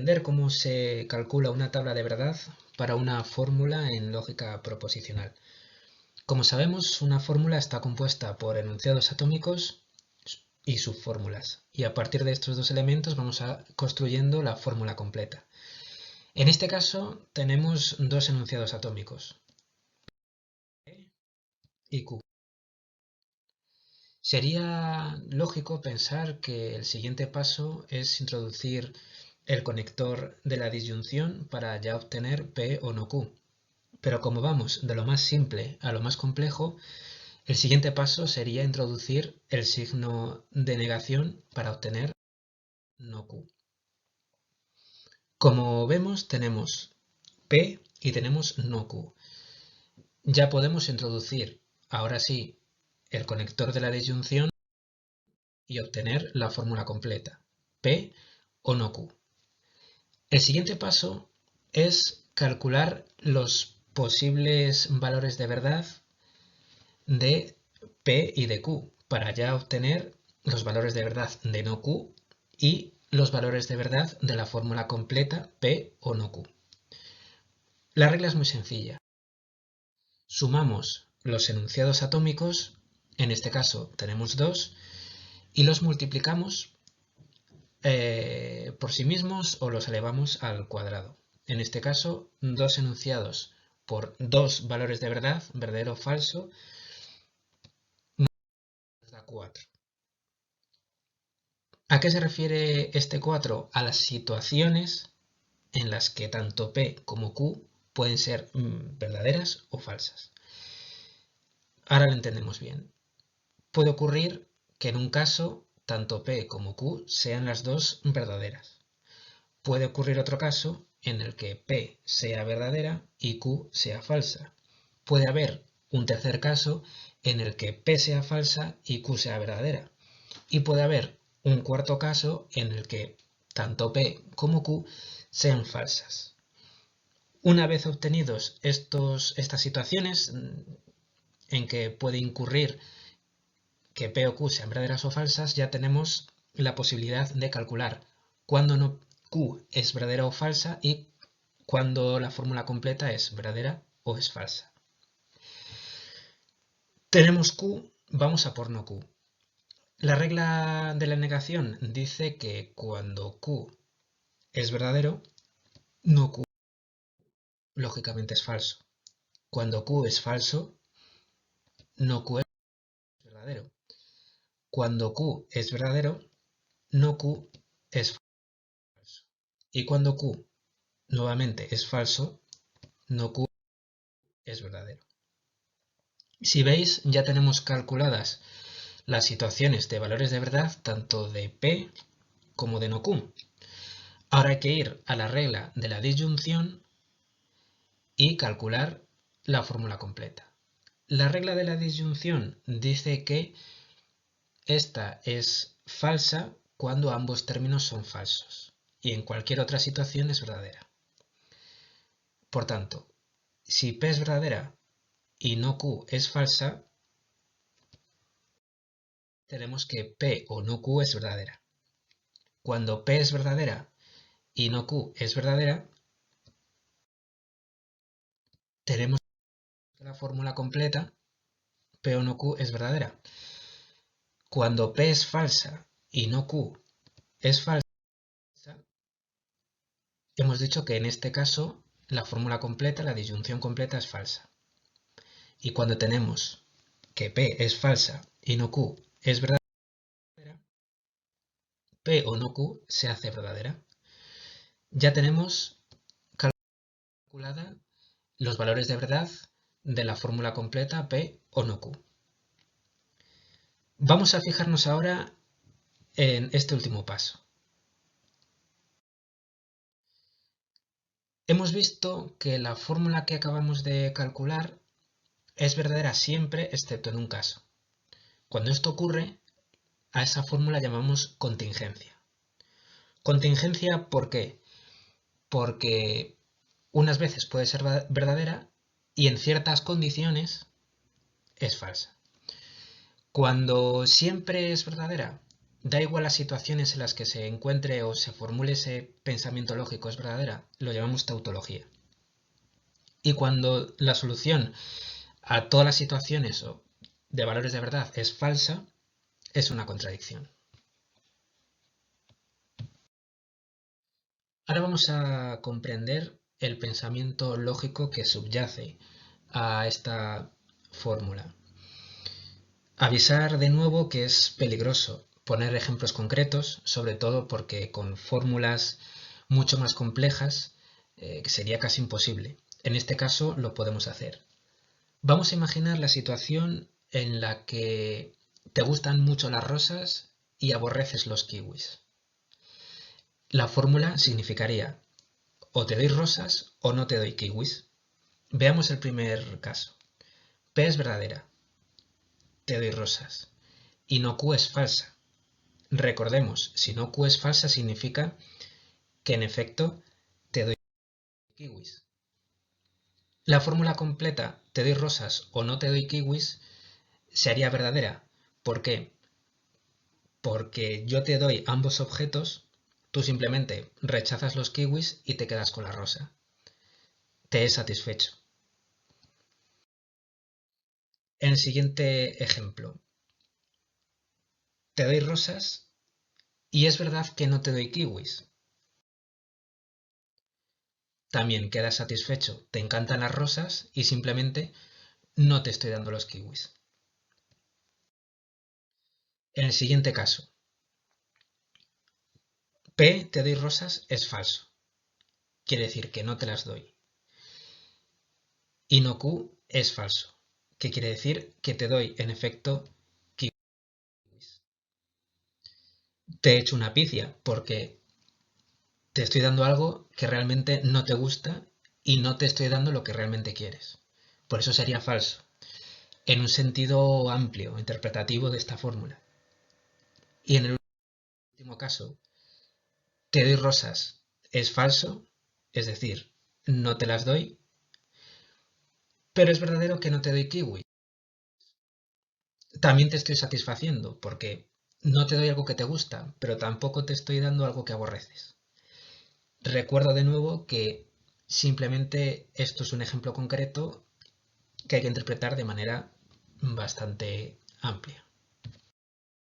entender cómo se calcula una tabla de verdad para una fórmula en lógica proposicional. Como sabemos, una fórmula está compuesta por enunciados atómicos y subfórmulas, y a partir de estos dos elementos vamos construyendo la fórmula completa. En este caso tenemos dos enunciados atómicos, P y Q. Sería lógico pensar que el siguiente paso es introducir el conector de la disyunción para ya obtener P o no Q. Pero como vamos de lo más simple a lo más complejo, el siguiente paso sería introducir el signo de negación para obtener no Q. Como vemos, tenemos P y tenemos no Q. Ya podemos introducir, ahora sí, el conector de la disyunción y obtener la fórmula completa, P o no Q. El siguiente paso es calcular los posibles valores de verdad de P y de Q para ya obtener los valores de verdad de no Q y los valores de verdad de la fórmula completa P o no Q. La regla es muy sencilla. Sumamos los enunciados atómicos, en este caso tenemos dos, y los multiplicamos por sí mismos o los elevamos al cuadrado. En este caso, dos enunciados por dos valores de verdad, verdadero o falso, nos da 4. ¿A qué se refiere este 4? A las situaciones en las que tanto P como Q pueden ser verdaderas o falsas. Ahora lo entendemos bien. Puede ocurrir que en un caso tanto P como Q sean las dos verdaderas. Puede ocurrir otro caso en el que P sea verdadera y Q sea falsa. Puede haber un tercer caso en el que P sea falsa y Q sea verdadera. Y puede haber un cuarto caso en el que tanto P como Q sean falsas. Una vez obtenidos estas situaciones en que puede incurrir que P o Q sean verdaderas o falsas, ya tenemos la posibilidad de calcular cuándo no Q es verdadera o falsa y cuándo la fórmula completa es verdadera o es falsa. Tenemos Q, vamos a por no Q. La regla de la negación dice que cuando Q es verdadero, no Q lógicamente es falso. Cuando Q es falso, no Q es verdadero. Cuando Q es verdadero, no Q es falso. Y cuando Q nuevamente es falso, no Q es verdadero. Si veis, ya tenemos calculadas las situaciones de valores de verdad tanto de P como de no Q. Ahora hay que ir a la regla de la disyunción y calcular la fórmula completa. La regla de la disyunción dice que esta es falsa cuando ambos términos son falsos y en cualquier otra situación es verdadera. Por tanto, si P es verdadera y no Q es falsa, tenemos que P o no Q es verdadera. Cuando P es verdadera y no Q es verdadera, tenemos la fórmula completa, P o no Q es verdadera. Cuando P es falsa y no Q es falsa, hemos dicho que en este caso la fórmula completa, la disyunción completa es falsa. Y cuando tenemos que P es falsa y no Q es verdadera, P o no Q se hace verdadera. Ya tenemos calculada los valores de verdad de la fórmula completa P o no Q. Vamos a fijarnos ahora en este último paso. Hemos visto que la fórmula que acabamos de calcular es verdadera siempre excepto en un caso. Cuando esto ocurre, a esa fórmula llamamos contingencia. Contingencia, ¿por qué? Porque unas veces puede ser verdadera y en ciertas condiciones es falsa. Cuando siempre es verdadera, Da igual las situaciones en las que se encuentre o se formule ese pensamiento lógico es verdadera, lo llamamos tautología. Y cuando la solución a todas las situaciones de valores de verdad es falsa, es una contradicción. Ahora vamos a comprender el pensamiento lógico que subyace a esta fórmula. Avisar de nuevo que es peligroso poner ejemplos concretos, sobre todo porque con fórmulas mucho más complejas sería casi imposible. En este caso lo podemos hacer. Vamos a imaginar la situación en la que te gustan mucho las rosas y aborreces los kiwis. La fórmula significaría o te doy rosas o no te doy kiwis. Veamos el primer caso. P es verdadera, te doy rosas, y no Q es falsa. Recordemos, si no Q es falsa significa que en efecto te doy kiwis. La fórmula completa, te doy rosas o no te doy kiwis, se haría verdadera. ¿Por qué? Porque yo te doy ambos objetos, tú simplemente rechazas los kiwis y te quedas con la rosa. Te he satisfecho. En el siguiente ejemplo, te doy rosas y es verdad que no te doy kiwis. También quedas satisfecho, te encantan las rosas y simplemente no te estoy dando los kiwis. En el siguiente caso, P te doy rosas es falso. Quiere decir que no te las doy. Y no Q es falso, que quiere decir que te doy en efecto kiwis. Te he hecho una picia porque te estoy dando algo que realmente no te gusta y no te estoy dando lo que realmente quieres. Por eso sería falso, en un sentido amplio, interpretativo de esta fórmula. Y en el último caso, te doy rosas es falso, es decir, no te las doy, pero es verdadero que no te doy kiwi. También te estoy satisfaciendo porque no te doy algo que te gusta, pero tampoco te estoy dando algo que aborreces. Recuerdo de nuevo que simplemente esto es un ejemplo concreto que hay que interpretar de manera bastante amplia.